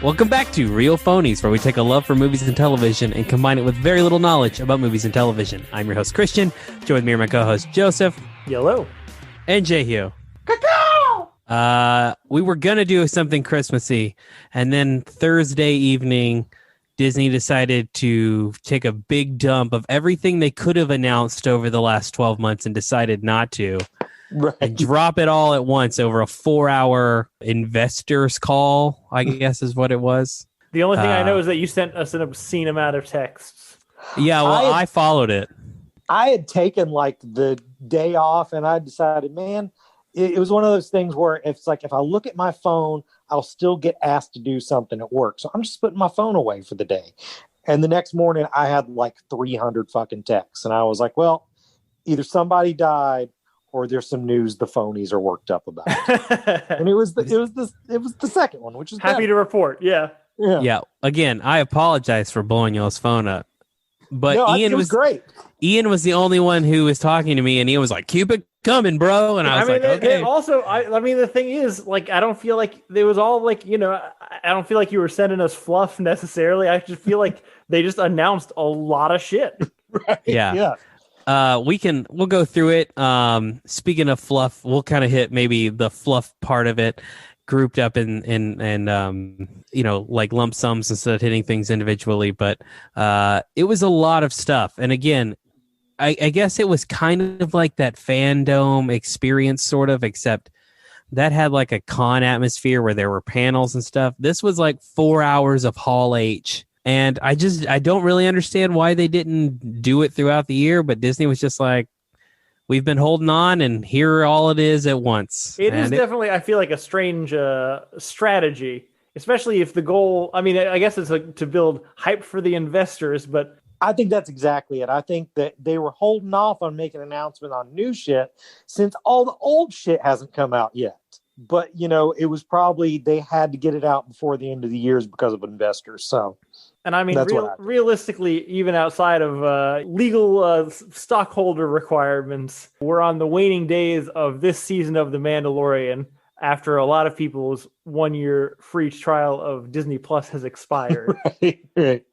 Welcome back to Real Phonies, where we take a love for movies and television and combine it with very little knowledge about movies and television. I'm your host, Christian. Joined with me are my co-host, Joseph. Yellow. And Jehu. We were going to do something Christmassy, and then Thursday evening, Disney decided to take a big dump of everything they could have announced over the last 12 months and decided not to. Right. And drop it all at once over a 4-hour investors call, I guess is what it was. The only thing I know is that you sent us an obscene amount of texts. Yeah, well, I followed it. I had taken like the day off, and I decided, man, it was one of those things where it's like if I look at my phone, I'll still get asked to do something at work. So I'm just putting my phone away for the day. And the next morning, I had like 300 fucking texts, and I was like, well, either somebody died or there's some news the phonies are worked up about. And it was the second one, which is happy better. to report. Yeah. Again, I apologize for blowing y'all's phone up, but No, Ian it was great. Ian was the only one who was talking to me, and he was like, "Keep it coming, bro." And I was okay. Also, I mean, the thing is, like, I don't feel like it was all like, I don't feel like you were sending us fluff necessarily. I just feel like they just announced a lot of shit. Right. Yeah. We'll go through it. Speaking of fluff, we'll kind of hit maybe the fluff part of it, grouped up in like lump sums instead of hitting things individually. But it was a lot of stuff. And again, I guess it was kind of like that fandom experience, sort of, except that had like a con atmosphere where there were panels and stuff. This was like 4 hours of Hall H. And I don't really understand why they didn't do it throughout the year, but Disney was just like, we've been holding on, and here all it is at once. It is definitely, I feel like, a strange strategy, especially if the goal, I mean, I guess it's to build hype for the investors, but I think that's exactly it. I think that they were holding off on making an announcement on new shit since all the old shit hasn't come out yet. But, it was probably they had to get it out before the end of the year because of investors. So, and I mean, realistically, even outside of legal stockholder requirements, we're on the waning days of this season of The Mandalorian after a lot of people's 1-year free trial of Disney Plus has expired. Right.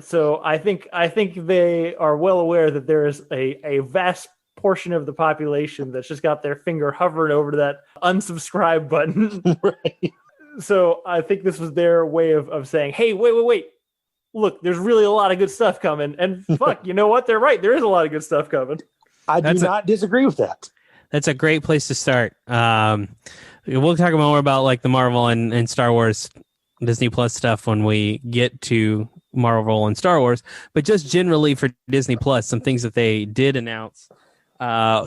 So I think they are well aware that there is a vast portion of the population that's just got their finger hovering over to that unsubscribe button. Right. So I think this was their way of saying, hey, wait. Look, there's really a lot of good stuff coming. And fuck, you know what? They're right. There is a lot of good stuff coming. I do not disagree with that. That's a great place to start. We'll talk more about like the Marvel and Star Wars Disney Plus stuff when we get to Marvel and Star Wars. But just generally for Disney Plus, some things that they did announce.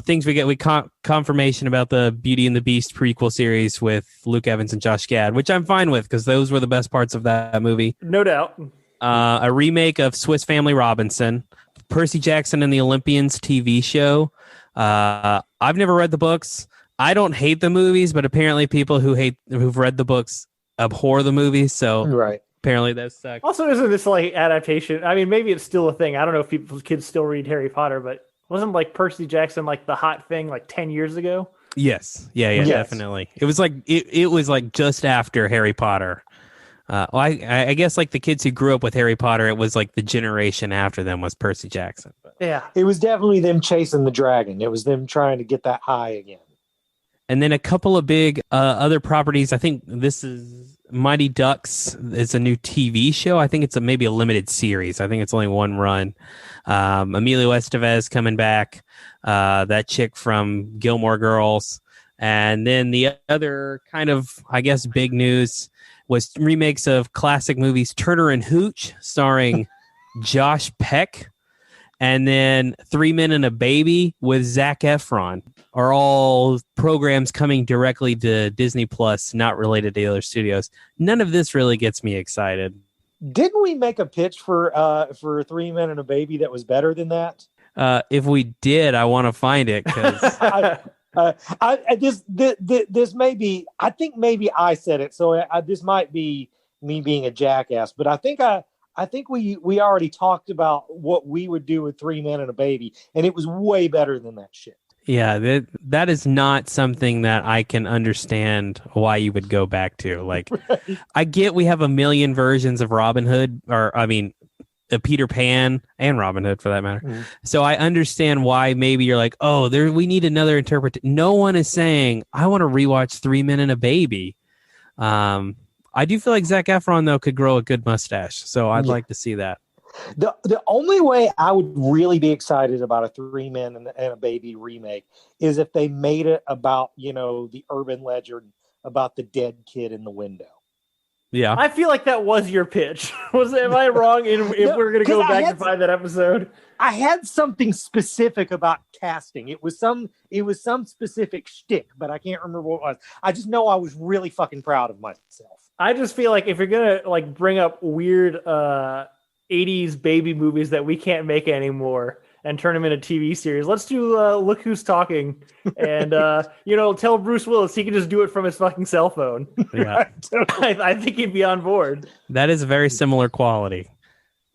Things we confirmation about the Beauty and the Beast prequel series with Luke Evans and Josh Gad, which I'm fine with because those were the best parts of that movie. No doubt. A remake of Swiss Family Robinson, Percy Jackson and the Olympians TV show. I've never read the books. I don't hate the movies, but apparently people who've read the books abhor the movies. So right. Apparently that sucks. Also, isn't this like adaptation? I mean, maybe it's still a thing. I don't know if kids still read Harry Potter, but wasn't like Percy Jackson like the hot thing like 10 years ago? Yes. Yes. Definitely. It was like it was like just after Harry Potter. I guess like the kids who grew up with Harry Potter, it was like the generation after them was Percy Jackson. But. Yeah. It was definitely them chasing the dragon. It was them trying to get that high again. And then a couple of big other properties. I think this is Mighty Ducks. It's a new TV show. I think it's maybe a limited series. I think it's only one run. Emilio Estevez coming back. That chick from Gilmore Girls. And then the other kind of, I guess, big news was remakes of classic movies Turner and Hooch, starring Josh Peck, and then 3 Men and a Baby with Zac Efron, are all programs coming directly to Disney Plus, not related to the other studios. None of this really gets me excited. Didn't we make a pitch for 3 Men and a Baby that was better than that? If we did, I want to find it because. This may be. I think maybe I said it, so this might be me being a jackass. But I think we already talked about what we would do with 3 Men and a Baby, and it was way better than that shit. Yeah, that is not something that I can understand why you would go back to. Like, Right. I get we have a million versions of Robin Hood, or I mean, Peter Pan and Robin Hood for that matter. Mhm. So I understand why maybe you're like, oh, we need another interpretation. No one is saying I want to rewatch 3 Men and a Baby. I do feel like Zac Efron though could grow a good mustache, so I'd like to see that. The only way I would really be excited about a 3 Men and a Baby remake is if they made it about, the urban legend about the dead kid in the window. Yeah. I feel like that was your pitch. Am I wrong if we're going to go back and find that episode? I had something specific about casting. It was some specific shtick, but I can't remember what it was. I just know I was really fucking proud of myself. I just feel like if you're going to like bring up weird 80s baby movies that we can't make anymore and turn them into TV series, let's do Look Who's Talking and tell Bruce Willis he can just do it from his fucking cell phone. Yeah. I think he'd be on board. That is a very similar quality.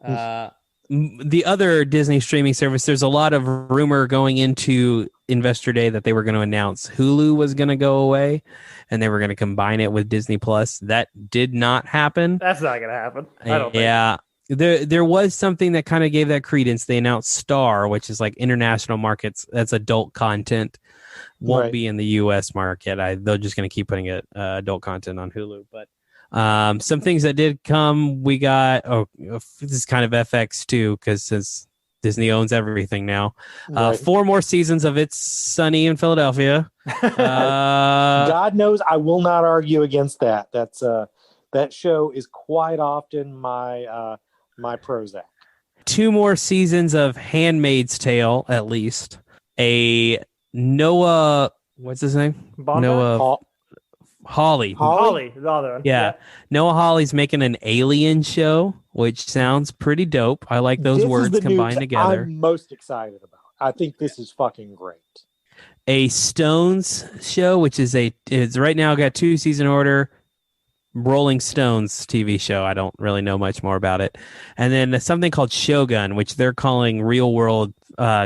The other Disney streaming service, there's a lot of rumor going into Investor Day that they were going to announce Hulu was going to go away and they were going to combine it with Disney Plus. That did not happen. That's not going to happen. I don't think. Yeah. There was something that kind of gave that credence. They announced Star, which is like international markets. That's adult content. Won't be in the U.S. market. They're just going to keep putting it adult content on Hulu. But some things that did come, we got. Oh, this is kind of FX too, because since Disney owns everything now, 4 more seasons of It's Sunny in Philadelphia. God knows I will not argue against that. That's that show is quite often my Prozac. 2 more seasons of Handmaid's Tale, at least. A Noah, what's his name? Baumbach? Noah Hawley. Hawley, the other one. Yeah. Noah Hawley's making an alien show, which sounds pretty dope. I like those words combined together. I'm most excited about. I think this is fucking great. A Stones show, which is right now got 2 season order. Rolling Stones TV show. I don't really know much more about it. And then something called Shogun, which they're calling real world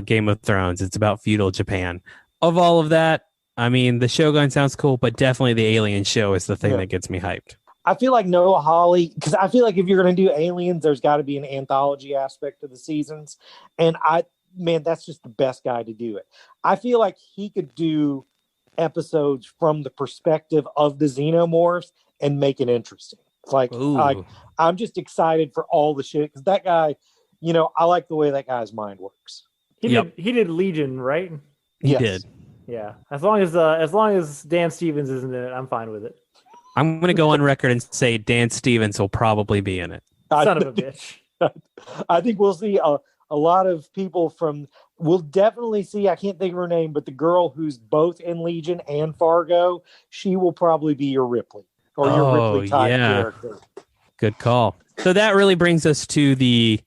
Game of Thrones. It's about feudal Japan. Of all of that, I mean, the Shogun sounds cool, but definitely the alien show is the thing that gets me hyped. I feel like Noah Hawley, because I feel like if you're going to do aliens, there's got to be an anthology aspect to the seasons. And that's just the best guy to do it. I feel like he could do episodes from the perspective of the xenomorphs and make it interesting. It's like I'm just excited for all the shit because that guy, I like the way that guy's mind works. He did Legion, right? He did. Yeah. As long as Dan Stevens isn't in it, I'm fine with it. I'm going to go on record and say Dan Stevens will probably be in it. Son of a bitch. I think we'll see a lot of people from. We'll definitely see. I can't think of her name, but the girl who's both in Legion and Fargo, she will probably be your Ripley. Or your Ripley type character. Good call. So that really brings us to the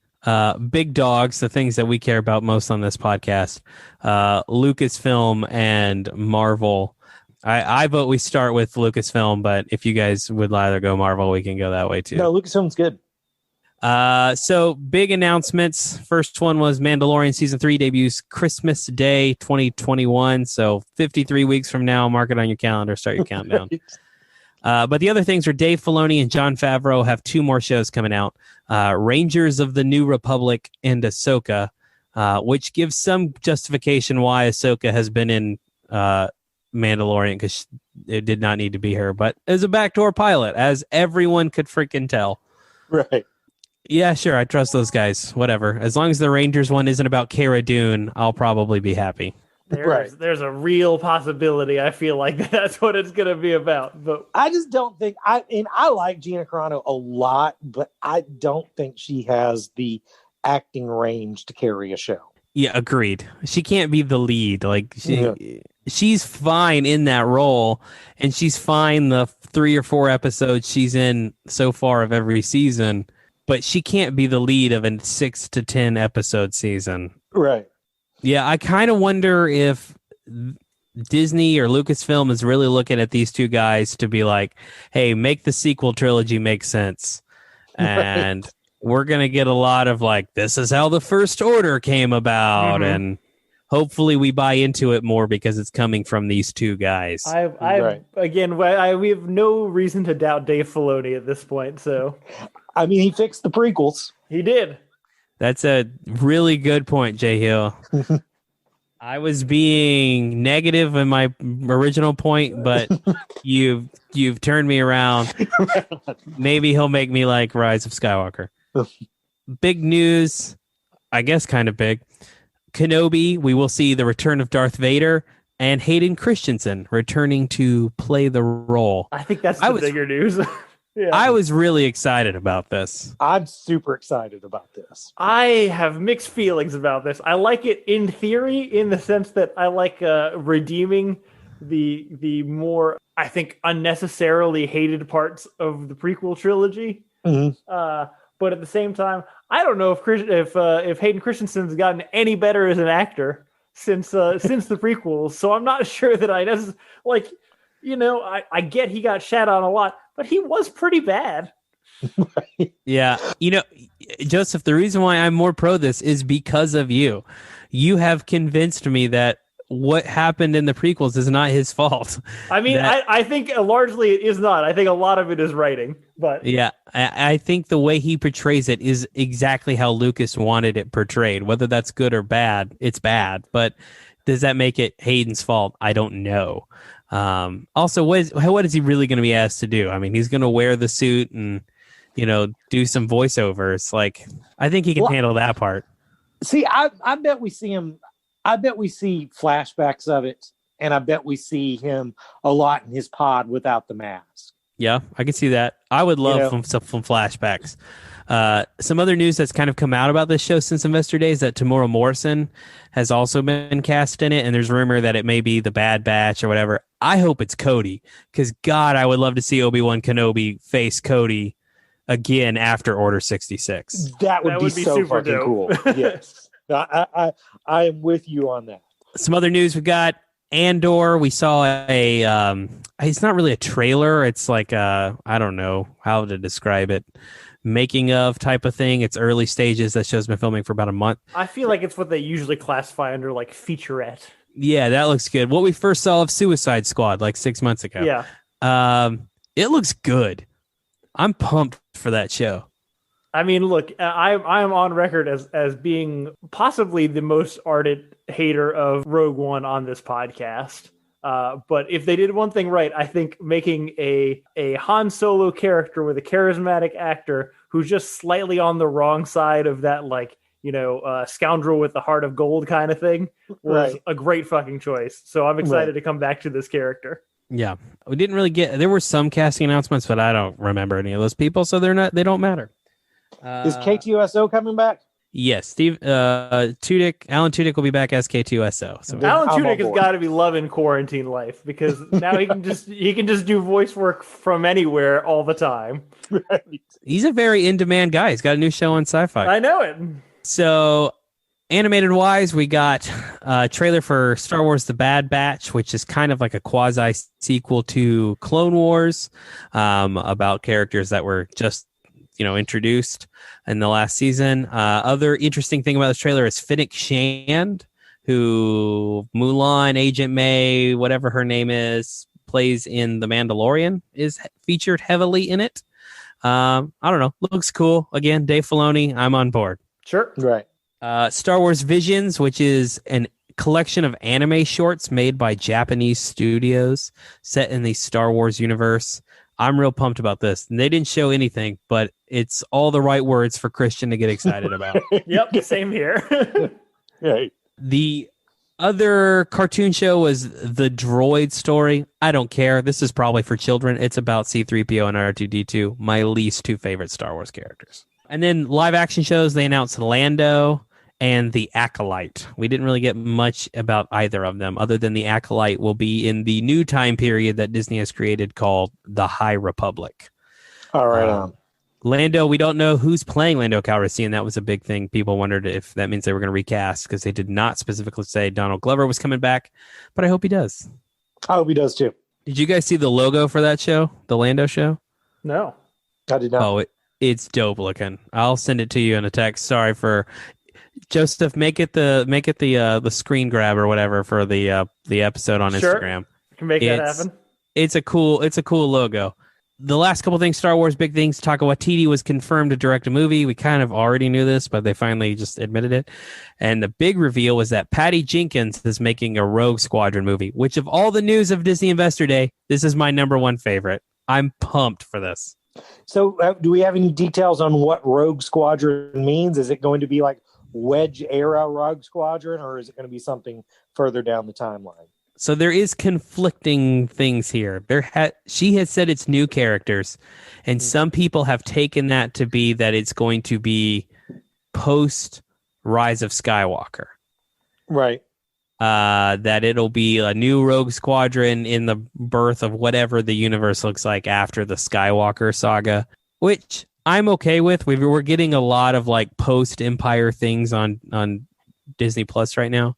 big dogs, the things that we care about most on this podcast. Lucasfilm and Marvel. I vote we start with Lucasfilm, but if you guys would rather go Marvel, we can go that way too. No, Lucasfilm's good. So big announcements. First one was Mandalorian Season 3 debuts Christmas Day 2021. So 53 weeks from now, mark it on your calendar, start your countdown. But the other things are Dave Filoni and Jon Favreau have 2 more shows coming out. Rangers of the New Republic and Ahsoka, which gives some justification why Ahsoka has been in Mandalorian because it did not need to be her. But as a backdoor pilot, as everyone could freaking tell. Right. Yeah, sure. I trust those guys. Whatever. As long as the Rangers one isn't about Cara Dune, I'll probably be happy. There's a real possibility. I feel like that's what it's going to be about. But I just don't think I like Gina Carano a lot, but I don't think she has the acting range to carry a show. Yeah, agreed. She can't be the lead. Like she's fine in that role, and she's fine the 3 or 4 episodes she's in so far of every season, but she can't be the lead of a 6 to 10 episode season. Right. Yeah, I kind of wonder if Disney or Lucasfilm is really looking at these 2 guys to be like, hey, make the sequel trilogy make sense. And we're going to get a lot of like, this is how the First Order came about. And hopefully we buy into it more because it's coming from these two guys. Again, we have no reason to doubt Dave Filoni at this point. So, I mean, he fixed the prequels. He did. That's a really good point, Jay Hill. I was being negative in my original point, but you've turned me around. Maybe he'll make me like Rise of Skywalker. Big news, I guess kind of big. Kenobi, we will see the return of Darth Vader and Hayden Christiansen returning to play the role. I think that's the bigger news. Yeah. I was really excited about this. I'm super excited about this. I have mixed feelings about this. I like it in theory, in the sense that I like redeeming the more, I think, unnecessarily hated parts of the prequel trilogy. Mm-hmm. But at the same time, I don't know if Hayden Christensen's gotten any better as an actor since the prequels. So I'm not sure that I I get he got shat on a lot, but he was pretty bad. Yeah. Joseph, the reason why I'm more pro this is because of you. You have convinced me that what happened in the prequels is not his fault. I mean, I think largely it is not. I think a lot of it is writing. But yeah, I think the way he portrays it is exactly how Lucas wanted it portrayed. Whether that's good or bad, it's bad. But does that make it Hayden's fault? I don't know. Also, what is he really going to be asked to do? I mean, he's going to wear the suit and, do some voiceovers. Like, I think he can handle that part. See, I bet we see him. I bet we see flashbacks of it, and I bet we see him a lot in his pod without the mask. Yeah, I can see that. I would love some flashbacks. Some other news that's kind of come out about this show since Investor Day is that Tamora Morrison has also been cast in it, and there's rumor that it may be the Bad Batch or whatever. I hope it's Cody, because God, I would love to see Obi-Wan Kenobi face Cody again after Order 66. That would be so super fucking dope. Cool. Yes, I am with you on that. Some other news we got. Andor, we saw it's not really a trailer. It's like I don't know how to describe it. Making of type of thing. It's early stages. That show's been filming for about a month. I feel like it's what they usually classify under like featurette. Yeah, that looks good. What we first saw of Suicide Squad like 6 months ago. Yeah. It looks good. I'm pumped for that show. I mean, look, I am on record as being possibly the most ardent hater of Rogue One on this podcast. But if they did one thing right, I think making a Han Solo character with a charismatic actor who's just slightly on the wrong side of that, scoundrel with the heart of gold kind of thing was a great fucking choice. So I'm excited to come back to this character. Yeah, we didn't really there were some casting announcements, but I don't remember any of those people, so they don't matter. Is K2SO coming back? Yes, Alan Tudyk will be back as K2SO. So Alan Tudyk has got to be loving quarantine life, because now he can just do voice work from anywhere all the time. Right. He's a very in-demand guy. He's got a new show on Sci-Fi. I know it. So, animated wise, we got a trailer for Star Wars: The Bad Batch, which is kind of like a quasi sequel to Clone Wars, about characters that were just introduced in the last season. Other interesting thing about this trailer is Fennec Shand, who Mulan, Agent May, whatever her name is, plays in The Mandalorian, is featured heavily in it. I don't know. Looks cool. Again, Dave Filoni, I'm on board. Sure. Right. Star Wars Visions, which is an collection of anime shorts made by Japanese studios set in the Star Wars universe. I'm real pumped about this. And they didn't show anything, but it's all the right words for Christian to get excited about. Yep, same here. Right. The other cartoon show was The Droid Story. I don't care. This is probably for children. It's about C-3PO and R2-D2, my least two favorite Star Wars characters. And then live action shows, they announced Lando and The Acolyte. We didn't really get much about either of them, other than The Acolyte will be in the new time period that Disney has created called the High Republic. All right. Lando, we don't know who's playing Lando Calrissian. That was a big thing. People wondered if that means they were going to recast, because they did not specifically say Donald Glover was coming back, but I hope he does. I hope he does too. Did you guys see the logo for that show, the Lando show? No. I did not. Oh, it's dope looking. I'll send it to you in a text. Sorry for... Joseph, make it the screen grab or whatever for the episode on Instagram. Can make that happen. It's a cool logo. The last couple things, Star Wars big things. Taika Waititi was confirmed to direct a movie. We kind of already knew this, but they finally just admitted it. And the big reveal was that Patty Jenkins is making a Rogue Squadron movie, which of all the news of Disney Investor Day, this is my number one favorite. I'm pumped for this. So do we have any details on what Rogue Squadron means? Is it going to be like Wedge era Rogue Squadron, or is it going to be something further down the timeline? So there is conflicting things here. She has said it's new characters, and some people have taken that to be that it's going to be post Rise of Skywalker. Right. That it'll be a new Rogue Squadron in the birth of whatever the universe looks like after the Skywalker saga, which I'm okay with. We're getting a lot of like post Empire things on Disney Plus right now.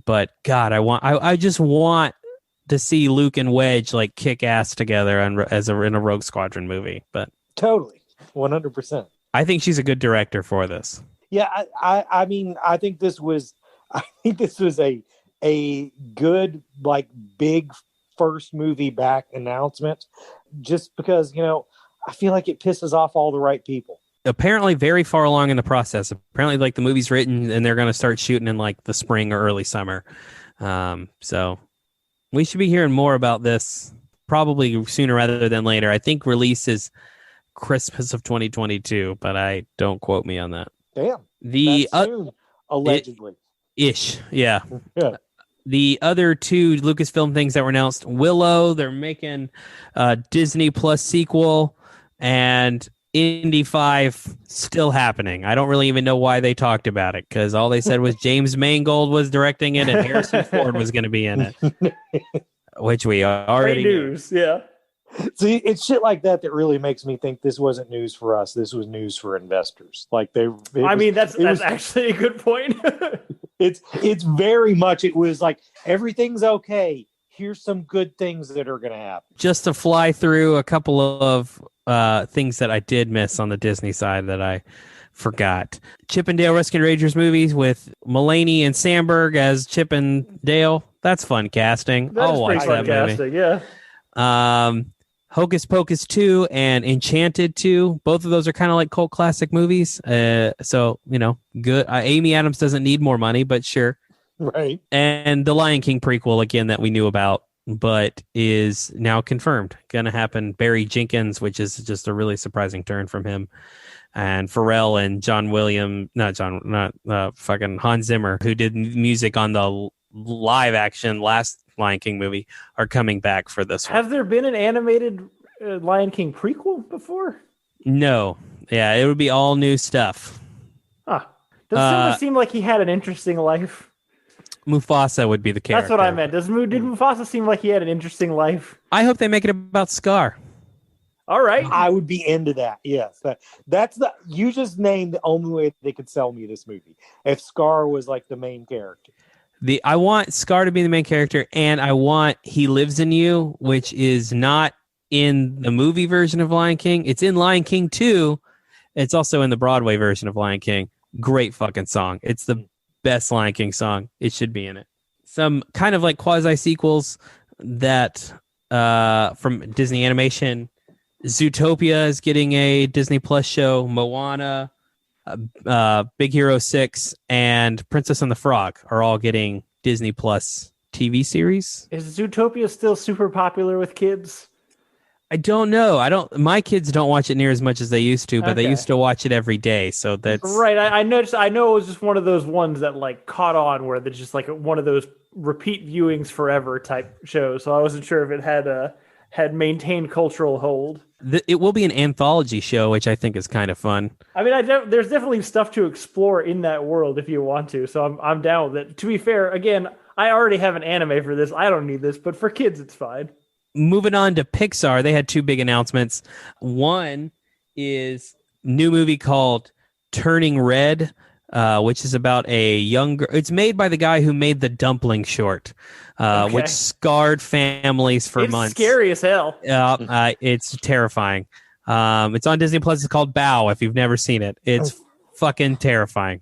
But God, I just want to see Luke and Wedge like kick ass together in a Rogue Squadron movie. But totally, 100%. I think she's a good director for this. Yeah, I mean, I think this was a good like big first movie back announcement, just because I feel like it pisses off all the right people. Apparently very far along in the process. Apparently like the movie's written and they're going to start shooting in like the spring or early summer. So we should be hearing more about this probably sooner rather than later. I think release is Christmas of 2022, but I don't quote me on that. Damn. Soon, allegedly. Ish. Yeah. Yeah. The other two Lucasfilm things that were announced, Willow, they're making a Disney Plus sequel, and Indy 5 still happening. I don't really even know why they talked about it, because all they said was James Mangold was directing it and Harrison Ford was going to be in it, which we already knew. Yeah. See, it's shit like that really makes me think this wasn't news for us. This was news for investors. Like that's actually a good point. It's very much. It was like everything's okay. Here's some good things that are going to happen. Just to fly through a couple of things that I did miss on the Disney side that I forgot. Chip and Dale Rescue Rangers movies with Mulaney and Sandberg as Chip and Dale. That's fun casting. I'll watch that movie. Yeah. Hocus Pocus 2 and Enchanted 2. Both of those are kind of like cult classic movies. So, good. Amy Adams doesn't need more money, but sure. Right. And the Lion King prequel, again, that we knew about, but is now confirmed. Going to happen. Barry Jenkins, which is just a really surprising turn from him. And Pharrell and fucking Hans Zimmer, who did music on the live action last Lion King movie, are coming back for this one. Has there been an animated Lion King prequel before? No. Yeah, it would be all new stuff. Huh. Does Simba seem like he had an interesting life? Mufasa would be the character. That's what I meant. Did Mufasa seem like he had an interesting life? I hope they make it about Scar. All right. I would be into that. Yes. You just named the only way they could sell me this movie. If Scar was like the main character. I want Scar to be the main character, and I want He Lives in You, which is not in the movie version of Lion King. It's in Lion King 2. It's also in the Broadway version of Lion King. Great fucking song. It's the best Lion King song. It should be in it. Some kind of like quasi sequels that from Disney Animation. Zootopia is getting a Disney Plus show. Moana, Big Hero 6, and Princess and the Frog are all getting Disney Plus TV series. Is Zootopia still super popular with kids? I don't know. My kids don't watch it near as much as they used to, but they used to watch it every day. So that's right. I know it was just one of those ones that like caught on where it's just like one of those repeat viewings forever type shows. So I wasn't sure if it had maintained cultural hold. It will be an anthology show, which I think is kind of fun. I mean, there's definitely stuff to explore in that world if you want to. So I'm down with it. To be fair, again, I already have an anime for this. I don't need this, but for kids, it's fine. Moving on to Pixar, they had two big announcements. One is new movie called Turning Red, which is about a young girl. It's made by the guy who made the Dumpling short, which scarred families for months. It's scary as hell. It's terrifying. It's on Disney Plus. It's called Bow, if you've never seen it. It's fucking terrifying.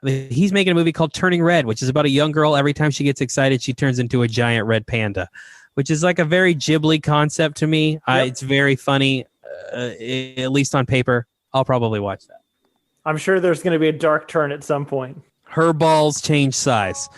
He's making a movie called Turning Red, which is about a young girl. Every time she gets excited, she turns into a giant red panda, which is like a very Ghibli concept to me. Yep. It's very funny, at least on paper. I'll probably watch that. I'm sure there's going to be a dark turn at some point. Her balls change size.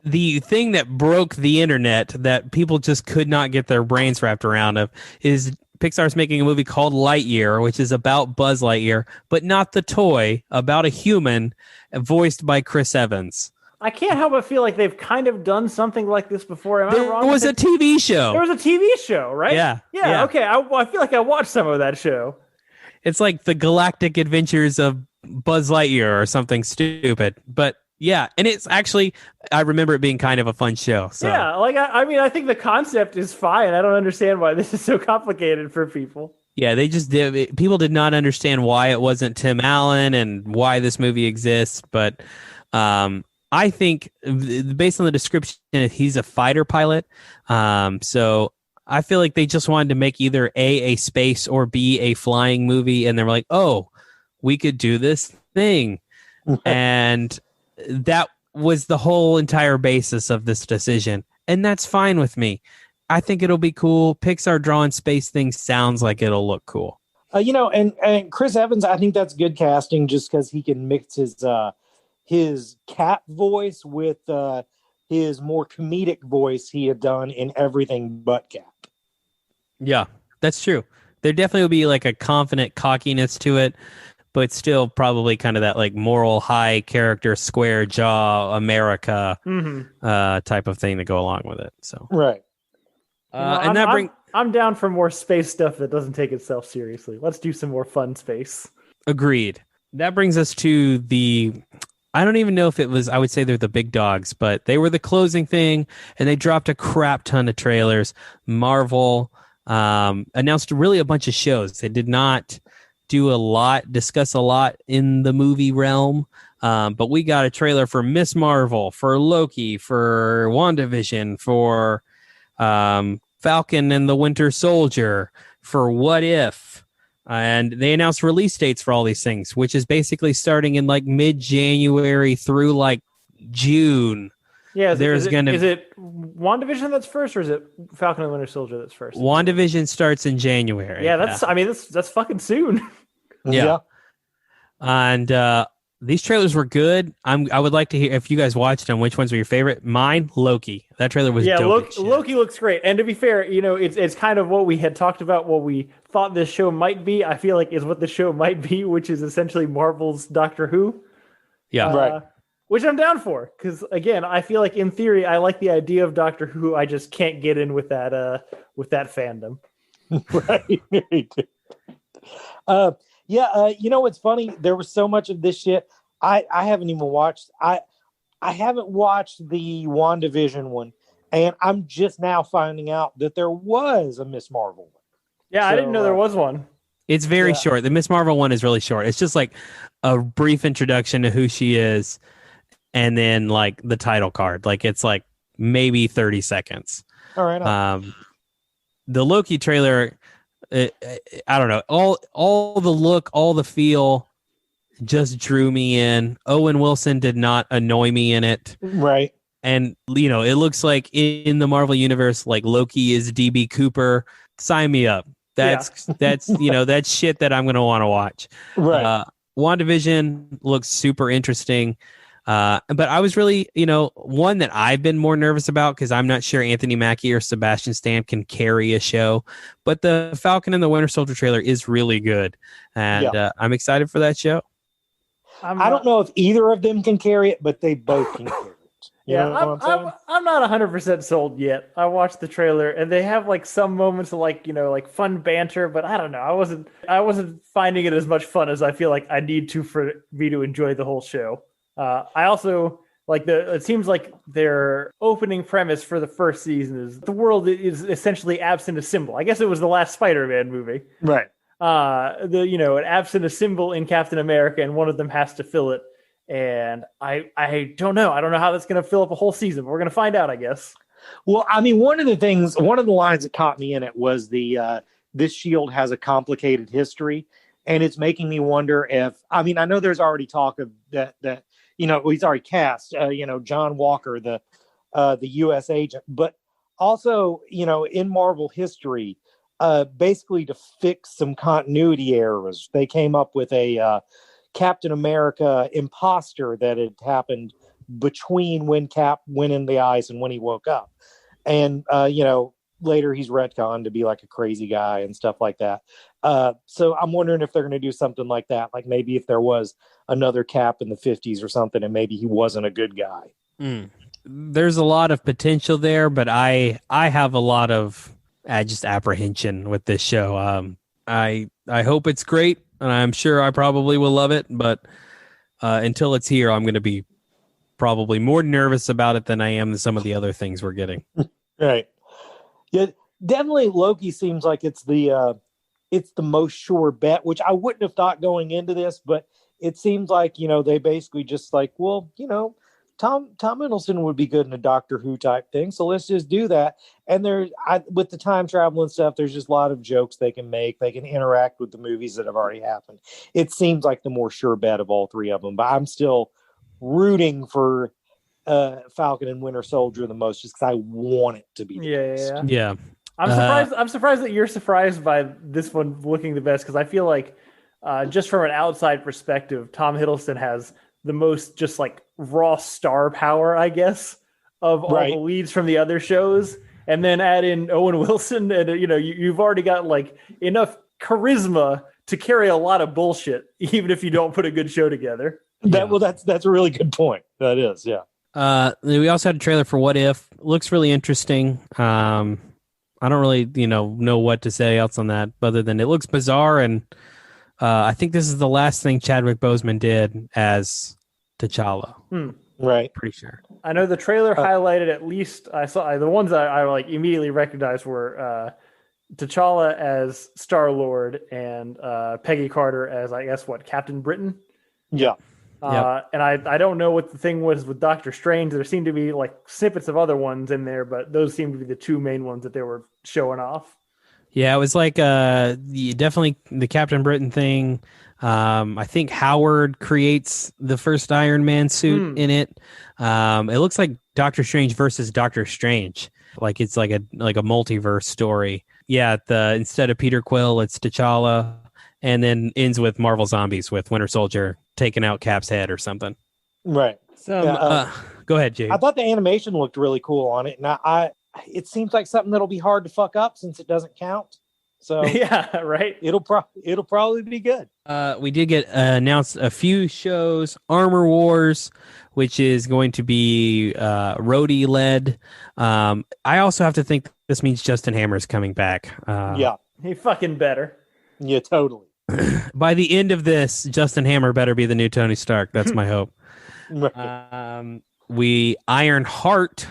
The thing that broke the internet that people just could not get their brains wrapped around of is Pixar's making a movie called Lightyear, which is about Buzz Lightyear, but not the toy, about a human voiced by Chris Evans. I can't help but feel like they've kind of done something like this before. Am I There wrong? was a TV show. There was a TV show, right? Yeah. Yeah. Okay. I feel like I watched some of that show. It's like the Galactic Adventures of Buzz Lightyear or something stupid. But yeah, and it's actually, I remember it being kind of a fun show. So. Yeah, like I mean, I think the concept is fine. I don't understand why this is so complicated for people. Yeah, they just did. People did not understand why it wasn't Tim Allen and why this movie exists. But I think, based on the description, he's a fighter pilot. So I feel like they just wanted to make either A space or B, a flying movie. And they were like, oh, we could do this thing. And that was the whole entire basis of this decision. And that's fine with me. I think it'll be cool. Pixar drawing space things sounds like it'll look cool. And Chris Evans, I think that's good casting just because he can mix his cat voice with his more comedic voice he had done in Everything But Cat. Yeah, that's true. There definitely will be like a confident cockiness to it, but still probably kind of that like moral high character, square jaw, America type of thing to go along with it. So right. I'm down for more space stuff that doesn't take itself seriously. Let's do some more fun space. Agreed. That brings us to I don't even know if it was, I would say they're the big dogs, but they were the closing thing, and they dropped a crap ton of trailers. Marvel announced really a bunch of shows. They did not discuss a lot in the movie realm, but we got a trailer for Miss Marvel, for Loki, for WandaVision, for Falcon and the Winter Soldier, for What If, and they announced release dates for all these things, which is basically starting in like mid-January through like June. Yeah, is it WandaVision that's first, or is it Falcon and the Winter Soldier that's first? WandaVision starts in January. Yeah, that's fucking soon. Yeah. And these trailers were good. I would like to hear if you guys watched them, which ones were your favorite. Mine, Loki. That trailer was dope. Loki looks great. And to be fair, it's kind of what we had talked about, what we thought this show might be. I feel like is what the show might be, which is essentially Marvel's Doctor Who. Yeah, right. Which I'm down for, because again, I feel like in theory, I like the idea of Doctor Who. I just can't get in with that fandom. Right. What's funny? There was so much of this shit. I haven't even watched. I haven't watched the WandaVision one, and I'm just now finding out that there was a Miss Marvel one. Yeah, I didn't know there was one. It's very short. The Miss Marvel one is really short. It's just like a brief introduction to who she is, and then like the title card. Like it's like maybe 30 seconds. All right. The Loki trailer, I don't know. All the look, all the feel just drew me in. Owen Wilson did not annoy me in it. Right. And, it looks like in the Marvel universe, like Loki is DB Cooper. Sign me up. That's that's shit that I'm going to want to watch. Right. WandaVision looks super interesting. But I was really, one that I've been more nervous about because I'm not sure Anthony Mackie or Sebastian Stan can carry a show. But the Falcon and the Winter Soldier trailer is really good. And I'm excited for that show. I don't know if either of them can carry it, but they both can carry it. I'm not 100% sold yet. I watched the trailer and they have like some moments of like fun banter, but I don't know. I wasn't finding it as much fun as I feel like I need to for me to enjoy the whole show. I also like it seems like their opening premise for the first season is the world is essentially absent a symbol. I guess it was the last Spider-Man movie. Right. An absent a symbol in Captain America, and one of them has to fill it. And I don't know. I don't know how that's going to fill up a whole season, but we're going to find out, I guess. Well, I mean, one of the lines that caught me in it was the this shield has a complicated history, and it's making me wonder if, I mean, I know there's already talk of that he's already cast John Walker, the U.S. agent, but also in Marvel history, basically to fix some continuity errors, they came up with a Captain America imposter that had happened between when Cap went in the ice and when he woke up. And, later he's retconned to be like a crazy guy and stuff like that. So I'm wondering if they're going to do something like that. Like maybe if there was another Cap in the 50s or something, and maybe he wasn't a good guy. There's a lot of potential there, but I have a lot of just apprehension with this show. I hope it's great, and I'm sure I probably will love it, but until it's here, I'm going to be probably more nervous about it than I am than some of the other things we're getting. Right. Yeah, definitely Loki seems like it's the most sure bet, which I wouldn't have thought going into this, but it seems like, they basically just like, well, Tom Hiddleston would be good in a Doctor Who type thing, so let's just do that. And with the time travel and stuff, there's just a lot of jokes they can make. They can interact with the movies that have already happened. It seems like the more sure bet of all three of them, but I'm still rooting for Falcon and Winter Soldier the most, just because I want it to be the best. Yeah. I'm surprised that you're surprised by this one looking the best, because I feel like just from an outside perspective, Tom Hiddleston has the most just like raw star power, I guess, of all the leads from the other shows. And then add in Owen Wilson, and you've already got like enough charisma to carry a lot of bullshit, even if you don't put a good show together. That's a really good point. That is, yeah. We also had a trailer for What If. Looks really interesting. I don't really, know what to say else on that, other than it looks bizarre, and I think this is the last thing Chadwick Boseman did as T'Challa. Right. Pretty sure. I know the trailer highlighted, at least I saw the ones that I like immediately recognized were T'Challa as Star-Lord and Peggy Carter as, I guess, Captain Britain. Yeah. And I don't know what the thing was with Doctor Strange. There seemed to be like snippets of other ones in there, but those seem to be the two main ones that they were showing off. Yeah, it was like definitely the Captain Britain thing. I think Howard creates the first Iron Man suit in it. It looks like Doctor Strange versus Doctor Strange. Like it's like a multiverse story. Yeah, instead of Peter Quill, it's T'Challa, and then ends with Marvel Zombies with Winter Soldier taking out Cap's head or something. Right. Go ahead, Jay. I thought the animation looked really cool on it. Now it seems like something that'll be hard to fuck up since it doesn't count. So yeah, right. It'll probably be good. We did get announced a few shows. Armor Wars, which is going to be Rhodey led. I also have to think this means Justin Hammer's coming back. Yeah, he fucking better. Yeah, totally. By the end of this, Justin Hammer better be the new Tony Stark. That's my hope. Right. We Iron Heart.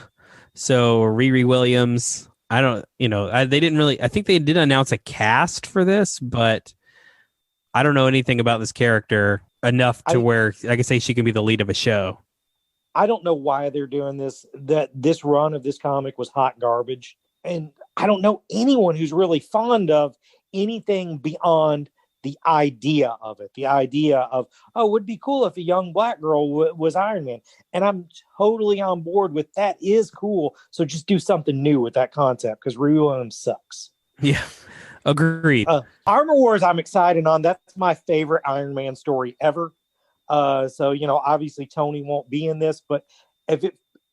So Riri Williams. They didn't really. I think they did announce a cast for this, but I don't know anything about this character enough to where I can say she can be the lead of a show. I don't know why they're doing this. That this run of this comic was hot garbage, and I don't know anyone who's really fond of anything beyond the idea of it. The idea of, it would be cool if a young black girl was Iron Man. And I'm totally on board with that. Is cool. So just do something new with that concept, because Riri Williams sucks. Yeah, agreed. Armor Wars, I'm excited on. That's my favorite Iron Man story ever. So, obviously Tony won't be in this, but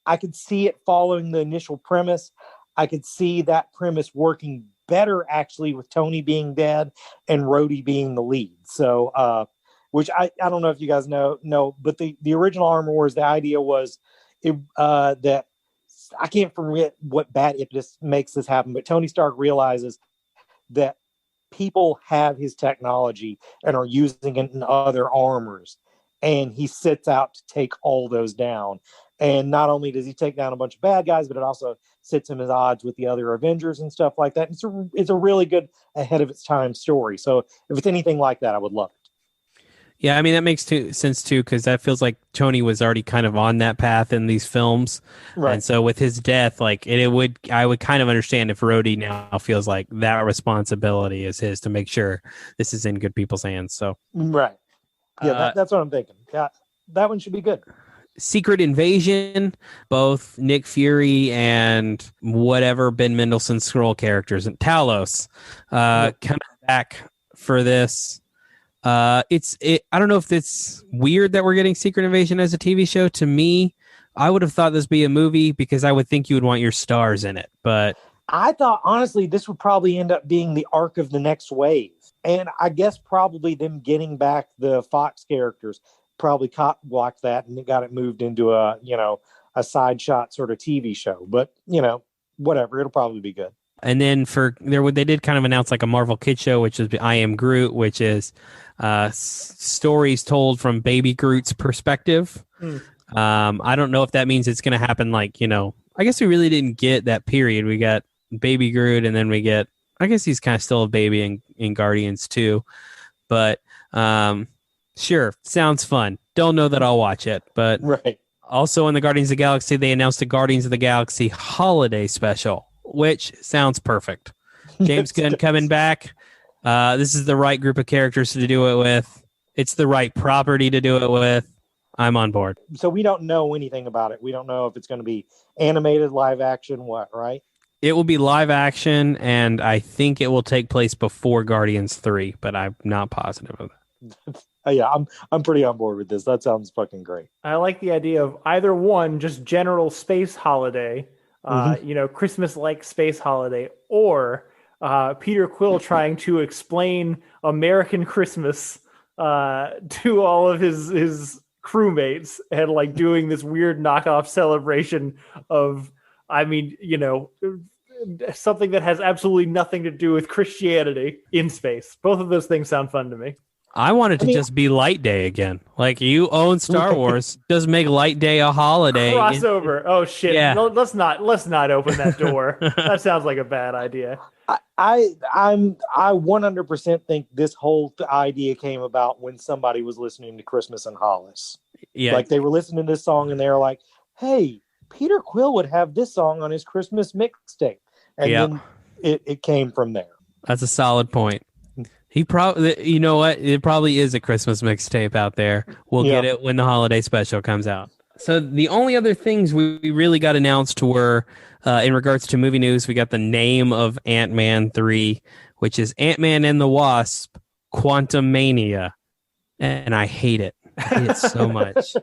I could see it following the initial premise. I could see that premise working better actually with Tony being dead and Rhodey being the lead. So, which I don't know if you guys know, but the original Armor Wars, the idea was that I can't forget what bad impetus makes this happen, but Tony Stark realizes that people have his technology and are using it in other armors, and he sets out to take all those down. And not only does he take down a bunch of bad guys, but it also sits him at odds with the other Avengers and stuff like that. It's a really good ahead of its time story. So if it's anything like that, I would love it. Yeah, I mean that makes sense too, because that feels like Tony was already kind of on that path in these films, Right. and so with his death, like I would kind of understand if Rhodey now feels like that responsibility is his to make sure this is in good people's hands. So Right. Yeah, that's what I'm thinking. Yeah, that one should be good. Secret Invasion, both Nick Fury and whatever Ben Mendelsohn's Skrull characters and Talos coming back for this. I don't know if it's weird that we're getting Secret Invasion as a TV show. To me, I would have thought this would be a movie because I would think you would want your stars in it. But I thought, honestly, this would probably end up being the arc of the next wave. And I guess probably them getting back the Fox characters probably blocked that and it got it moved into a side shot sort of TV show. But, whatever, it'll probably be good. And then they did kind of announce like a Marvel Kid show, which is I Am Groot, which is stories told from Baby Groot's perspective. I don't know if that means it's going to happen I guess we really didn't get that period. We got Baby Groot, and then I guess he's kind of still a baby in Guardians too. But sure, sounds fun. Don't know that I'll watch it, but right. Also in the Guardians of the Galaxy, they announced a Guardians of the Galaxy holiday special, which sounds perfect. James Gunn coming back. This is the right group of characters to do it with. It's the right property to do it with. I'm on board. So we don't know anything about it. We don't know if it's going to be animated, live action, right? It will be live action, and I think it will take place before Guardians 3, but I'm not positive of that. Yeah, I'm pretty on board with this. That sounds fucking great. I like the idea of either one, just general space holiday, Christmas-like space holiday, or Peter Quill trying to explain American Christmas to all of his crewmates and doing this weird knockoff celebration of, something that has absolutely nothing to do with Christianity in space. Both of those things sound fun to me. I want it to just be Light Day again. Like, you own Star Wars, just make Light Day a holiday. Crossover. Oh shit! Yeah. No, let's not open that door. That sounds like a bad idea. I 100% think this whole idea came about when somebody was listening to Christmas in Hollis. Yeah, like they were listening to this song and they were like, "Hey, Peter Quill would have this song on his Christmas mixtape," and then it came from there. That's a solid point. He probably, you know what? It probably is a Christmas mixtape out there. We'll get it when the holiday special comes out. So the only other things we really got announced were, in regards to movie news, we got the name of Ant-Man 3, which is Ant-Man and the Wasp: Quantumania, and I hate it. I hate it so much.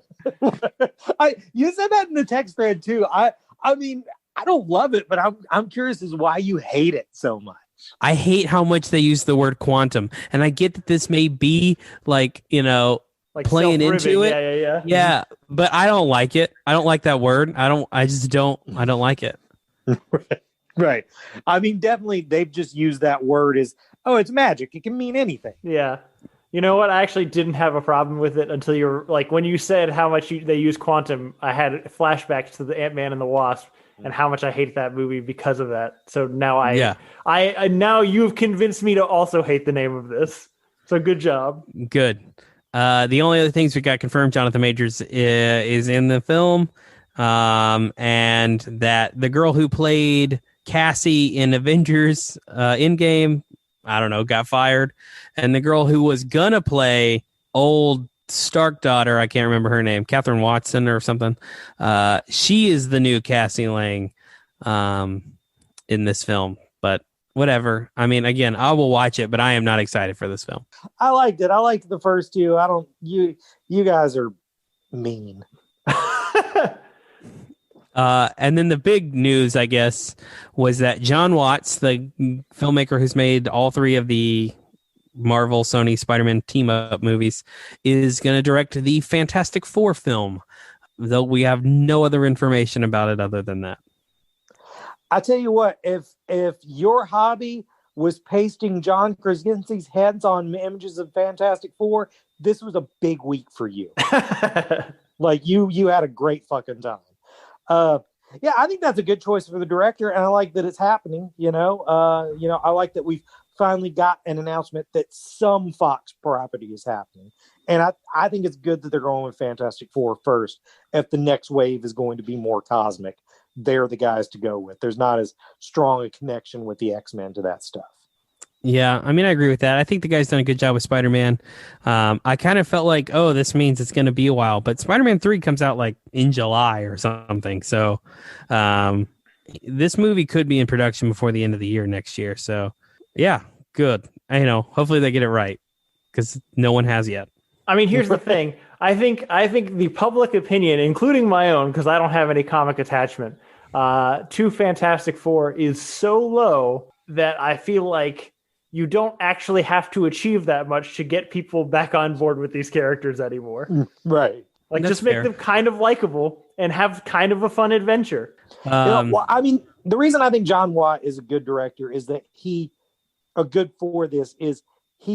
You said that in the text thread too. I mean, I don't love it, but I'm curious as why you hate it so much. I hate how much they use the word quantum, and I get that this may be playing into it. Yeah, but I don't like it. I don't like that word. I don't like it. Right. I mean, definitely they've just used that word as, oh, it's magic. It can mean anything. Yeah. You know what? I actually didn't have a problem with it until you were when you said how much they use quantum. I had flashbacks to the Ant-Man and the Wasp and how much I hate that movie because of that. So now now you've convinced me to also hate the name of this. So good job. Good. The only other things we got confirmed, Jonathan Majors is in the film, and that the girl who played Cassie in Avengers Endgame, I don't know, got fired, and the girl who was gonna play old Stark daughter, I can't remember her name, Catherine Watson or something. She is the new Cassie Lang in this film, but whatever. I mean, again, I will watch it, but I am not excited for this film. I liked it. I liked the first two. You guys are mean. And then the big news, I guess, was that John Watts, the filmmaker who's made all three of the Marvel, Sony, Spider-Man team-up movies, is going to direct the Fantastic Four film, though we have no other information about it other than that. I tell you what, if your hobby was pasting John Krasinski's heads on images of Fantastic Four, this was a big week for you. You had a great fucking time. Yeah, I think that's a good choice for the director, and I like that it's happening. I like that we've finally got an announcement that some Fox property is happening. And I think it's good that they're going with Fantastic Four first. If the next wave is going to be more cosmic, they're the guys to go with. There's not as strong a connection with the X-Men to that stuff. Yeah, I mean, I agree with that. I think the guy's done a good job with Spider-Man. I kind of felt like, oh, this means it's going to be a while. But Spider-Man 3 comes out like in July or something. So this movie could be in production before the end of the year next year. So, yeah, good. Hopefully they get it right because no one has yet. I mean, here's the thing. I think the public opinion, including my own, because I don't have any comic attachment, to Fantastic Four is so low that I feel like you don't actually have to achieve that much to get people back on board with these characters anymore. Right. Like, That's just make fair. them kind of likable and have kind of a fun adventure. I mean, the reason I think John Watt is a good director is that he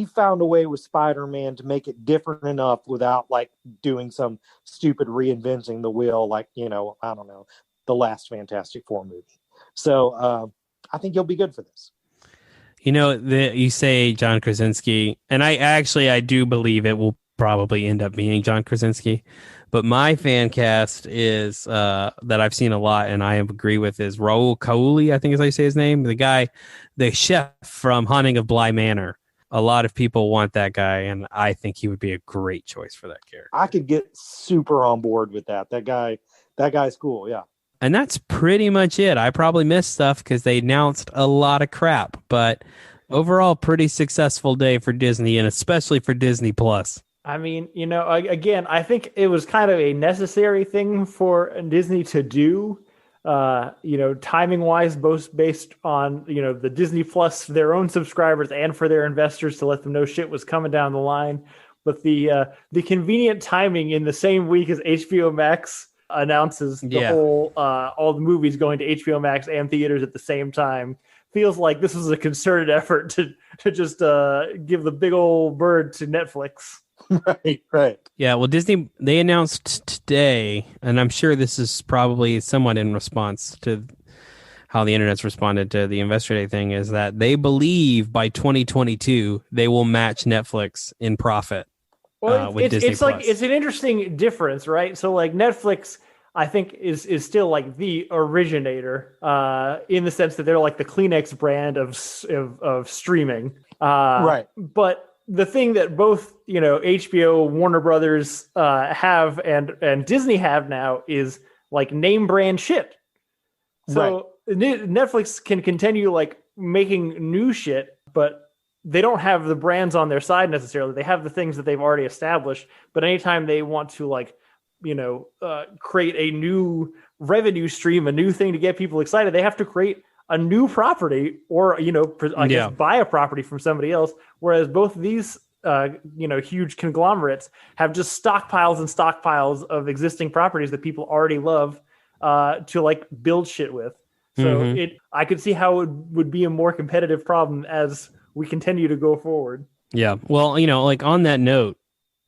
found a way with Spider-Man to make it different enough without like doing some stupid reinventing the wheel, like, I don't know, the last Fantastic Four movie. So I think he'll be good for this. You say John Krasinski, and I do believe it will probably end up being John Krasinski. But my fan cast is that I've seen a lot, and I agree with, is Raul Kauli, I think is how you say his name. The guy, the chef from Haunting of Bly Manor. A lot of people want that guy, and I think he would be a great choice for that character. I could get super on board with that. That guy's cool, yeah. And that's pretty much it. I probably missed stuff because they announced a lot of crap, but overall, pretty successful day for Disney, and especially for Disney Plus. I mean, again, I think it was kind of a necessary thing for Disney to do, timing wise, both based on, the Disney Plus, their own subscribers, and for their investors to let them know shit was coming down the line. But the convenient timing in the same week as HBO Max announces the whole all the movies going to HBO Max and theaters at the same time feels like this was a concerted effort to just give the big old bird to Netflix. Right. Yeah, well, Disney, they announced today, and I'm sure this is probably somewhat in response to how the internet's responded to the Investor Day thing, is that they believe by 2022 they will match Netflix in profit. Well, with Disney it's Plus. like it's an interesting difference, right? So like Netflix, I think is still like the originator in the sense that they're like the Kleenex brand of streaming, right? But the thing that both HBO, Warner Brothers have and Disney have now is like name brand shit. So Netflix can continue like making new shit, but they don't have the brands on their side necessarily. They have the things that they've already established. But anytime they want to like, create a new revenue stream, a new thing to get people excited, they have to create a new property or, guess buy a property from somebody else. Whereas both of these, huge conglomerates have just stockpiles and stockpiles of existing properties that people already love to like build shit with. So I could see how it would be a more competitive problem as we continue to go forward. Yeah. Well, like on that note,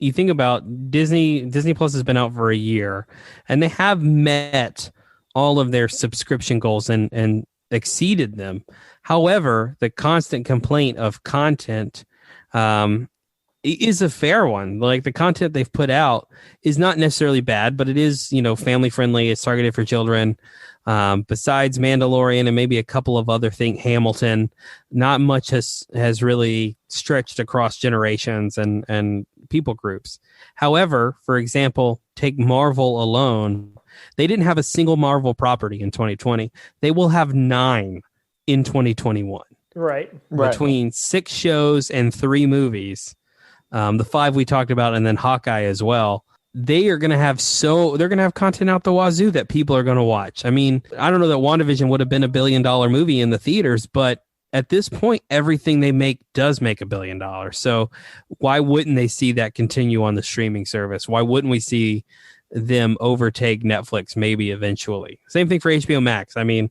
you think about Disney Plus has been out for a year, and they have met all of their subscription goals and exceeded them. However, the constant complaint of content is a fair one. Like the content they've put out is not necessarily bad, but it is, family friendly. It's targeted for children. Besides Mandalorian and maybe a couple of other things, Hamilton, not much has really stretched across generations and people groups. However, for example, take Marvel alone. They didn't have a single Marvel property in 2020. They will have 9 in 2021. Right. Between 6 shows and 3 movies. The 5 we talked about, and then Hawkeye as well. They're going to have content out the wazoo that people are going to watch. I mean, I don't know that WandaVision would have been $1 billion movie in the theaters, but at this point, everything they make does make $1 billion. So why wouldn't they see that continue on the streaming service? Why wouldn't we see them overtake Netflix maybe eventually? Same thing for HBO Max. I mean,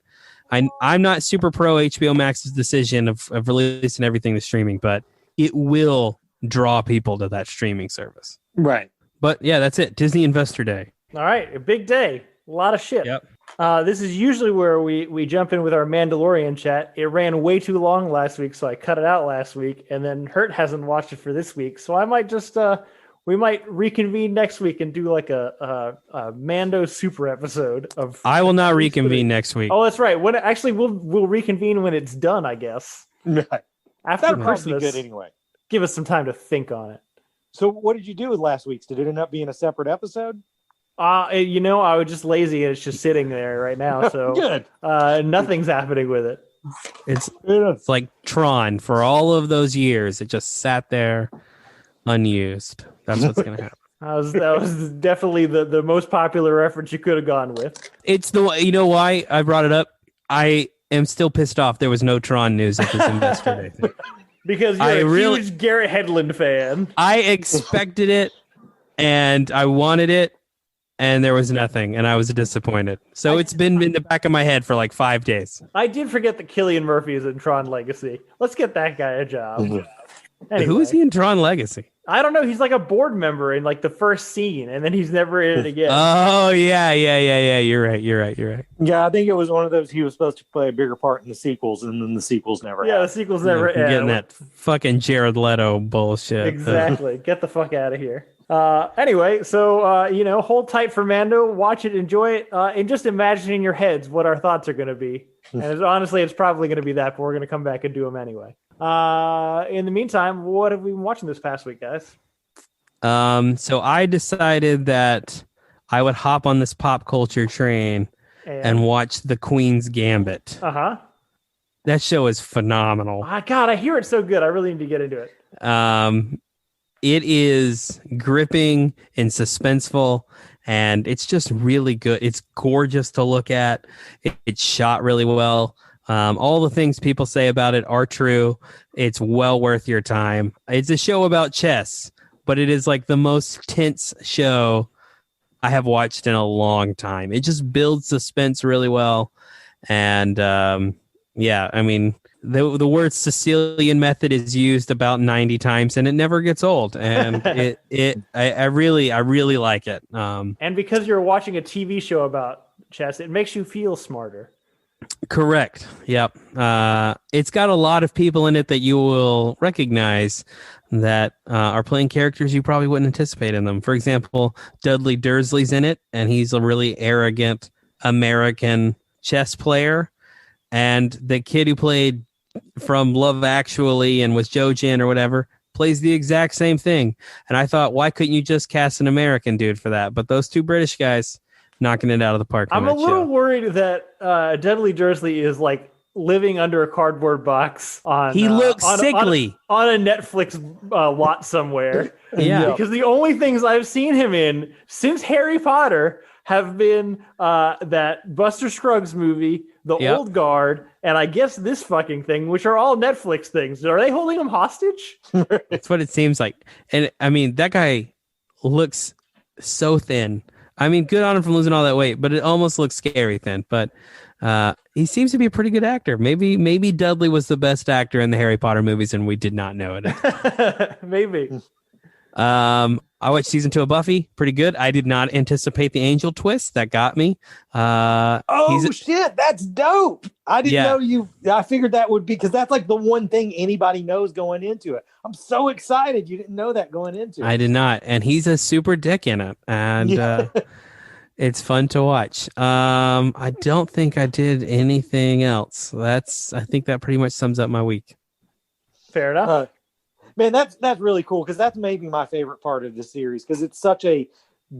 I'm not super pro HBO Max's decision of releasing everything to streaming, but it will draw people to that streaming service. Right. But yeah, that's it. Disney Investor Day. All right. A big day. A lot of shit. Yep. This is usually where we jump in with our Mandalorian chat. It ran way too long last week, so I cut it out last week, and then Hurt hasn't watched it for this week, so I might just we might reconvene next week and do like a Mando super episode of. I will not reconvene next week. Oh, that's right. When actually we'll reconvene when it's done, I guess. Right. After That'd probably Christmas, be good anyway. Give us some time to think on it. So what did you do with last week's? Did it end up being a separate episode? I was just lazy and it's just sitting there right now. So Good. Nothing's happening with it. It's like Tron. For all of those years, it just sat there unused. That's what's going to happen. That was definitely the most popular reference you could have gone with. It's you know why I brought it up? I am still pissed off there was no Tron news at this Investor Day thing. Because you're a huge Garrett Hedlund fan. I expected it, and I wanted it, and there was nothing, and I was disappointed. So it's been in the back of my head for like 5 days. I did forget that Cillian Murphy is in Tron Legacy. Let's get that guy a job. Anyway, who is he in Tron Legacy? I don't know. He's like a board member in like the first scene, and then he's never in it again. Oh, yeah. You're right. Yeah, I think it was one of those he was supposed to play a bigger part in the sequels, and then the sequels never the sequels never end. Getting that fucking Jared Leto bullshit. Exactly. Get the fuck out of here. Anyway, so, hold tight for Mando, watch it, enjoy it, and just imagine in your heads what our thoughts are going to be. And honestly, it's probably going to be that, but we're going to come back and do them anyway. In the meantime, what have we been watching this past week, guys? So I decided that I would hop on this pop culture train and watch The Queen's Gambit. Uh-huh. That show is phenomenal. God, I hear it so good. I really need to get into it. It is gripping and suspenseful, and it's just really good. It's gorgeous to look at. It's shot really well. All the things people say about it are true. It's well worth your time. It's a show about chess, but it is like the most tense show I have watched in a long time. It just builds suspense really well. And the word Sicilian method is used about 90 times, and it never gets old. And I really like it. And because you're watching a TV show about chess, it makes you feel smarter. Correct. Yep. It's got a lot of people in it that you will recognize that are playing characters you probably wouldn't anticipate in them. For example, Dudley Dursley's in it, and he's a really arrogant American chess player. And the kid who played from Love Actually and was Jojen or whatever plays the exact same thing. And I thought, why couldn't you just cast an American dude for that? But those two British guys knocking it out of the park. I'm a little worried that Dudley Dursley is like living under a cardboard box on. He looks sickly on a Netflix lot somewhere. Yeah, because the only things I've seen him in since Harry Potter have been that Buster Scruggs movie, The Old Guard, and I guess this fucking thing, which are all Netflix things. Are they holding him hostage? That's what it seems like. And I mean, that guy looks so thin. I mean, good on him for losing all that weight, but it almost looks scary thin. But he seems to be a pretty good actor. Maybe Dudley was the best actor in the Harry Potter movies, and we did not know it. Maybe. I watched season 2 of Buffy. Pretty good. I did not anticipate the angel twist. That got me. Shit, that's dope. I didn't know you. I figured that would be, because that's like the one thing anybody knows going into it. I'm so excited you didn't know that going into it. I did not. And he's a super dick in it. And it's fun to watch. I don't think I did anything else. I think that pretty much sums up my week. Fair enough. Man, that's really cool, because that's maybe my favorite part of the series, because it's such a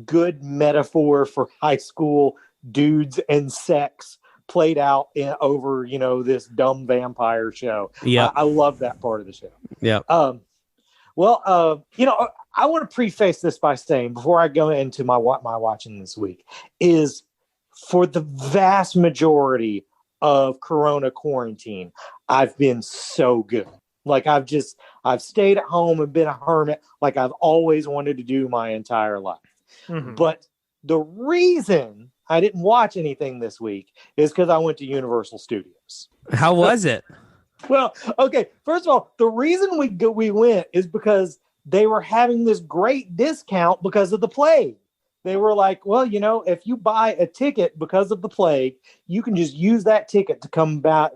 good metaphor for high school dudes and sex played out over this dumb vampire show. Yeah, I love that part of the show. Yeah. I want to preface this by saying, before I go into my watching this week, is for the vast majority of Corona quarantine, I've been so good. Like I've stayed at home and been a hermit like I've always wanted to do my entire life. Mm-hmm. But the reason I didn't watch anything this week is because I went to Universal Studios. How was it? Well, okay. First of all, the reason we went is because they were having this great discount because of the plague. They were like, well, if you buy a ticket because of the plague, you can just use that ticket to come back,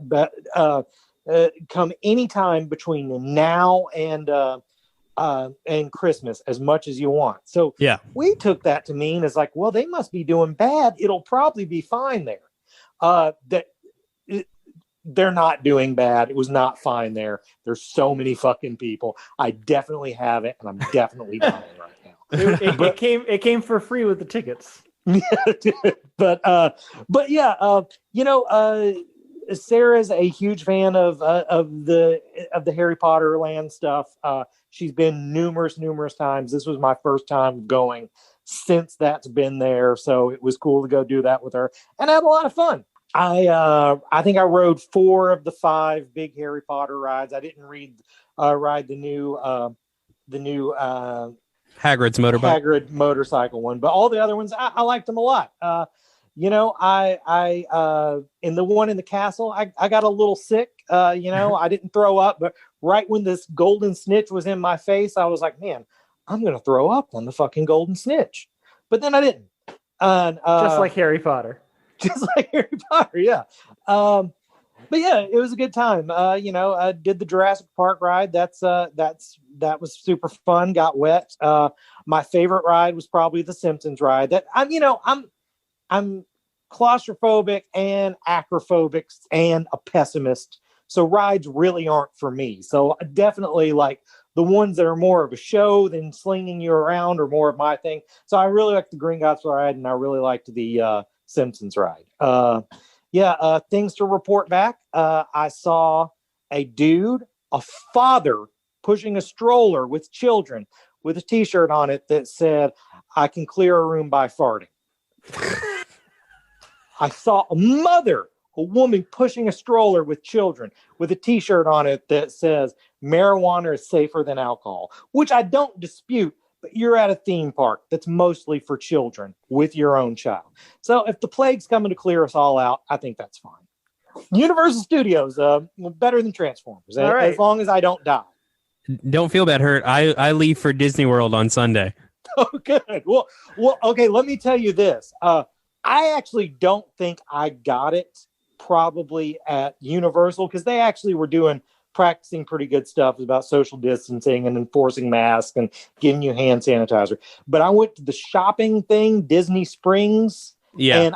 come anytime between now and Christmas as much as you want. So yeah, we took that to mean as like, well, they must be doing bad. It'll probably be fine there. They're not doing bad. It was not fine there. There's so many fucking people. I definitely have it, and I'm definitely dying right now. It came for free with the tickets. but yeah, Sarah's a huge fan of the Harry Potter land stuff. She's been numerous times. This was my first time going since that's been there, so it was cool to go do that with her, and I had a lot of fun. I think I rode 4 of the 5 big Harry Potter rides. I didn't ride the new Hagrid's motorbike. Hagrid motorcycle one, but all the other ones I liked them a lot. I in the one in the castle, I got a little sick. I didn't throw up, but right when this golden snitch was in my face, I was like, man, I'm gonna throw up on the fucking golden snitch. But then I didn't. Just like Harry Potter. Just like Harry Potter, yeah. But yeah, it was a good time. I did the Jurassic Park ride. That was super fun. Got wet. My favorite ride was probably the Simpsons ride. That I'm claustrophobic and acrophobic and a pessimist. So rides really aren't for me. So definitely like the ones that are more of a show than slinging you around are more of my thing. So I really liked the Gringotts ride, and I really liked the Simpsons ride. Things to report back. I saw a father pushing a stroller with children with a t-shirt on it that said, I can clear a room by farting. I saw a woman pushing a stroller with children with a t-shirt on it that says marijuana is safer than alcohol, which I don't dispute. You're at a theme park that's mostly for children with your own child. So if the plague's coming to clear us all out, I think that's fine. Universal Studios, better than Transformers, right. As long as I don't die. Don't feel bad, Hurt. I leave for Disney World on Sunday. Oh, good. Well, okay, let me tell you this. I actually don't think I got it probably at Universal, because they actually were practicing pretty good stuff about social distancing and enforcing masks and giving you hand sanitizer. But I went to the shopping thing, Disney Springs, and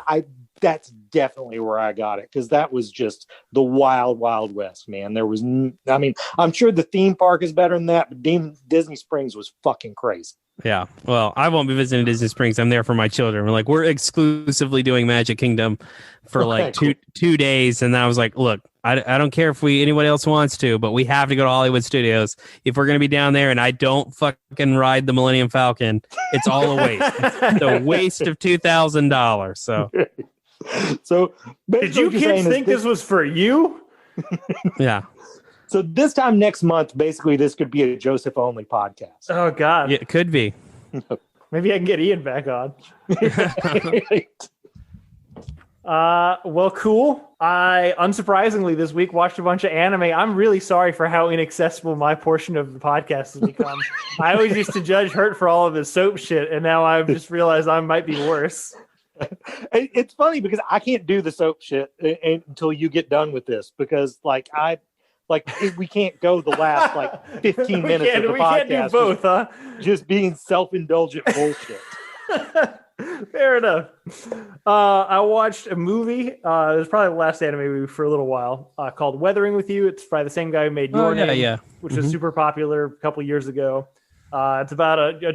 that's definitely where I got it, because that was just the wild, wild west, man. I'm sure the theme park is better than that, but Disney Springs was fucking crazy. Yeah, well, I won't be visiting Disney Springs. I'm there for my children. We're exclusively doing Magic Kingdom for two days, and then I was like, look, I don't care if anybody else wants to, but we have to go to Hollywood Studios if we're going to be down there. And I don't fucking ride the Millennium Falcon. It's all a waste. It's a waste of $2,000. So did you kids think this was for you? Yeah. So this time next month, basically, this could be a Joseph only podcast. Oh God, yeah, it could be. Maybe I can get Ian back on. Well, cool. I unsurprisingly this week watched a bunch of anime. I'm really sorry for how inaccessible my portion of the podcast has become. I always used to judge Hurt for all of his soap shit, and now I've just realized I might be worse. It's funny because I can't do the soap shit until you get done with this, because we can't go the last 15 minutes of the podcast. We can't do both, huh? Just being self-indulgent bullshit. Fair enough. I watched a movie. It was probably the last anime movie for a little while, called Weathering with You. It's by the same guy who made Your Name, which was super popular a couple years ago. It's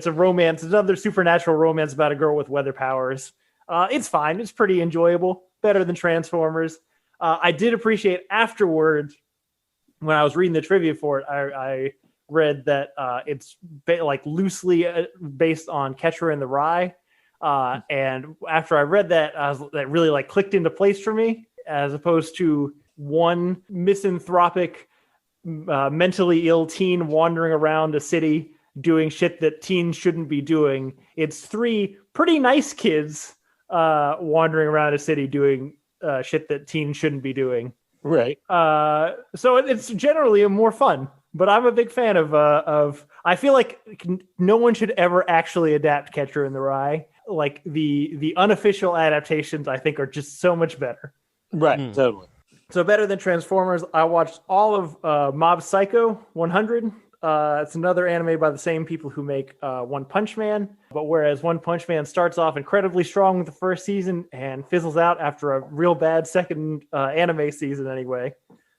a romance. It's another supernatural romance about a girl with weather powers. It's fine. It's pretty enjoyable. Better than Transformers. I did appreciate afterwards, when I was reading the trivia for it, I read that it's loosely based on Catcher in the Rye. And after I read that, that really clicked into place for me, as opposed to one misanthropic, mentally ill teen wandering around a city doing shit that teens shouldn't be doing. It's 3 pretty nice kids wandering around a city doing shit that teens shouldn't be doing. Right. So it's generally a more fun, but I'm a big fan of I feel like no one should ever actually adapt Catcher in the Rye. like the unofficial adaptations, I think, are just so much better. Right, totally. So better than Transformers. I watched all of Mob Psycho 100. It's another anime by the same people who make One Punch Man. But whereas One Punch Man starts off incredibly strong with the first season and fizzles out after a real bad second anime season anyway,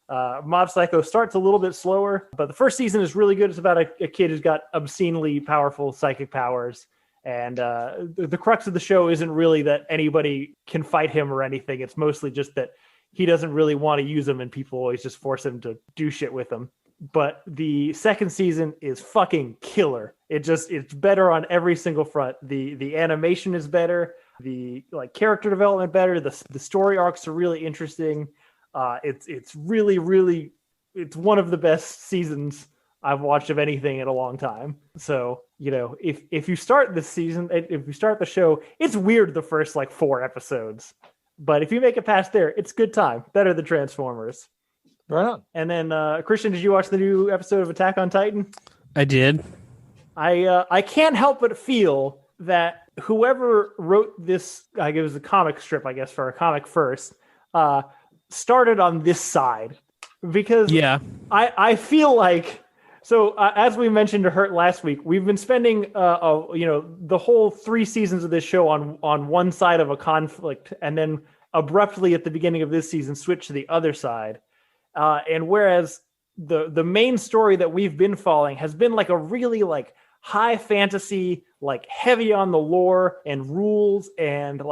Mob Psycho starts a little bit slower. But the first season is really good. It's about a kid who's got obscenely powerful psychic powers. And the crux of the show isn't really that anybody can fight him or anything. It's mostly just that he doesn't really want to use them and people always just force him to do shit with them. But the second season is fucking killer. It's better on every single front. The animation is better, the character development better, the story arcs are really interesting. It's really it's one of the best seasons I've watched of anything in a long time. So, if you start this season, if you start the show, it's weird the first 4 episodes. But if you make it past there, it's good time. Better than Transformers. Right on. And then, Christian, did you watch the new episode of Attack on Titan? I did. I can't help but feel that whoever wrote this, it was a comic strip, I guess, for a comic first, started on this side. Because I feel like... So, as we mentioned to Hurt last week, we've been spending, the whole 3 seasons of this show on one side of a conflict, and then abruptly at the beginning of this season switch to the other side. And whereas the main story that we've been following has been a really high fantasy, heavy on the lore and rules and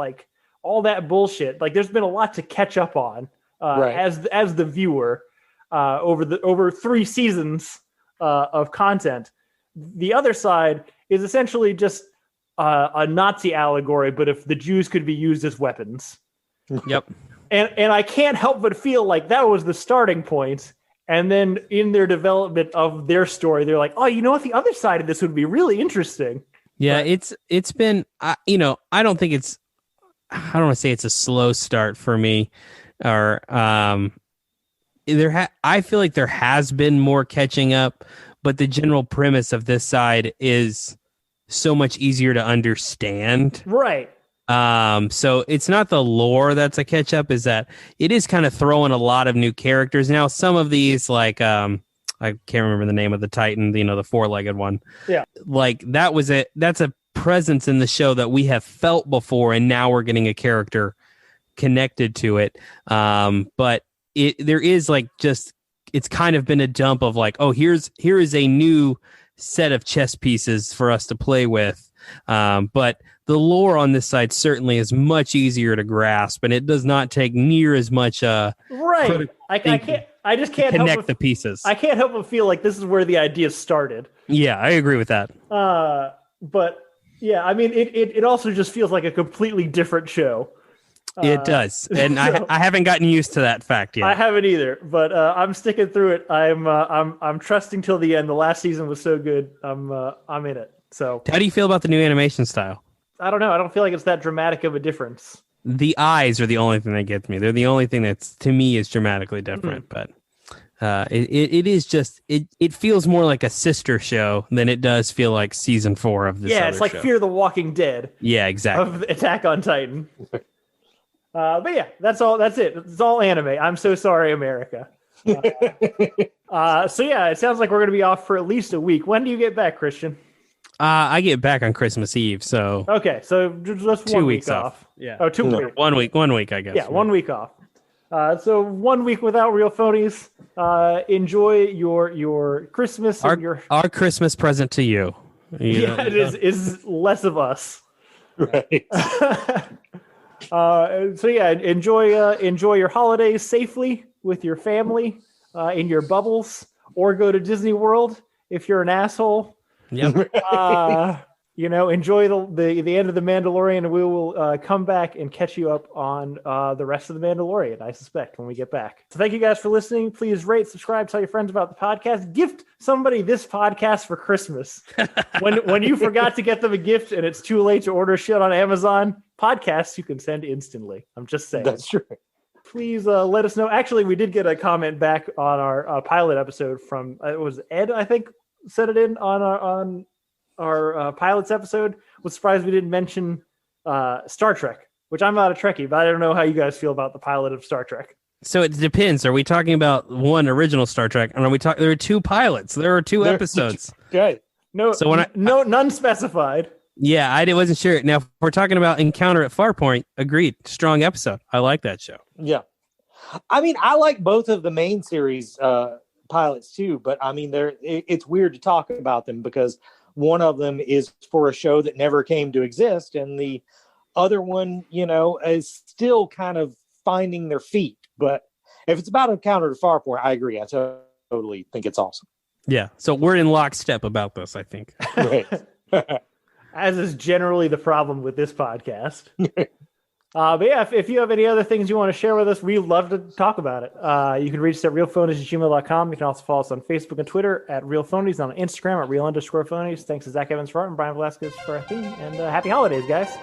all that bullshit. There's been a lot to catch up on as the viewer over 3 seasons. Of content. The other side is essentially just a Nazi allegory, but if the Jews could be used as weapons. Yep. And I can't help but feel like that was the starting point. And then in their development of their story, they're like, oh, you know what? The other side of this would be really interesting. Yeah, but it's been, I don't think it's, I don't want to say it's a slow start for me, or I feel like there has been more catching up, but the general premise of this side is so much easier to understand. Right. So it's not the lore that's a catch up, is that it is kind of throwing a lot of new characters. Now, some of these, I can't remember the name of the Titan, the 4-legged one. Yeah. That's a presence in the show that we have felt before, and now we're getting a character connected to it. But there is it's kind of been a dump of here is a new set of chess pieces for us to play with. But the lore on this side certainly is much easier to grasp, and it does not take near as much. Right. I just can't connect the pieces. I can't help but feel like this is where the idea started. Yeah, I agree with that. But yeah, I mean, it also just feels like a completely different show. It does, and so, I haven't gotten used to that fact yet. I haven't either, but I'm sticking through it. I'm trusting till the end. The last season was so good. I'm in it. So, how do you feel about the new animation style? I don't know. I don't feel like it's that dramatic of a difference. The eyes are the only thing that gets me. They're the only thing that's, to me, is dramatically different. But it is just it feels more like a sister show than it does feel like season 4 of this. Yeah, it's like show. Fear the Walking Dead. Yeah, exactly. Of Attack on Titan. But yeah, that's all. That's it. It's all anime. I'm so sorry, America. So yeah, it sounds like we're going to be off for at least a week. When do you get back, Christian? I get back on Christmas Eve, so okay, so just 2 weeks off. Yeah. Oh, 2 weeks. 1 week, I guess. Yeah, 1 week off. So 1 week without real phonies. Enjoy your Christmas and our Christmas present to you. It is less of us. Right. So yeah, enjoy your holidays safely with your family in your bubbles, or go to Disney World if you're an asshole. Yep. Enjoy the end of The Mandalorian, and we will come back and catch you up on the rest of The Mandalorian, I suspect, when we get back. So thank you guys for listening. Please rate, subscribe, tell your friends about the podcast. Gift somebody this podcast for Christmas. When you forgot to get them a gift and it's too late to order shit on Amazon, podcasts you can send instantly. I'm just saying. That's true. Please let us know. Actually, we did get a comment back on our pilot episode from, it was Ed, I think, sent it in on our pilot's episode. Was surprised we didn't mention Star Trek, which I'm not a Trekkie, but I don't know how you guys feel about the pilot of Star Trek. So it depends. Are we talking about one original Star Trek, or are we talking? There are 2 pilots. There are 2 episodes. Okay. No, so none specified. Yeah, I wasn't sure. Now, if we're talking about Encounter at Farpoint, agreed. Strong episode. I like that show. Yeah. I mean, I like both of the main series pilots too, but I mean, it's weird to talk about them because one of them is for a show that never came to exist, and the other one, is still kind of finding their feet. But if it's about Encounter at Farpoint, I agree. I totally think it's awesome. Yeah. So we're in lockstep about this, I think. Right. As is generally the problem with this podcast. But yeah, if you have any other things you want to share with us, we'd love to talk about it. You can reach us at realphonies@gmail.com. You can also follow us on Facebook and Twitter at realphonies, on Instagram at real_phonies. Thanks to Zach Evans for art and Brian Velasquez for our theme. And happy holidays, guys.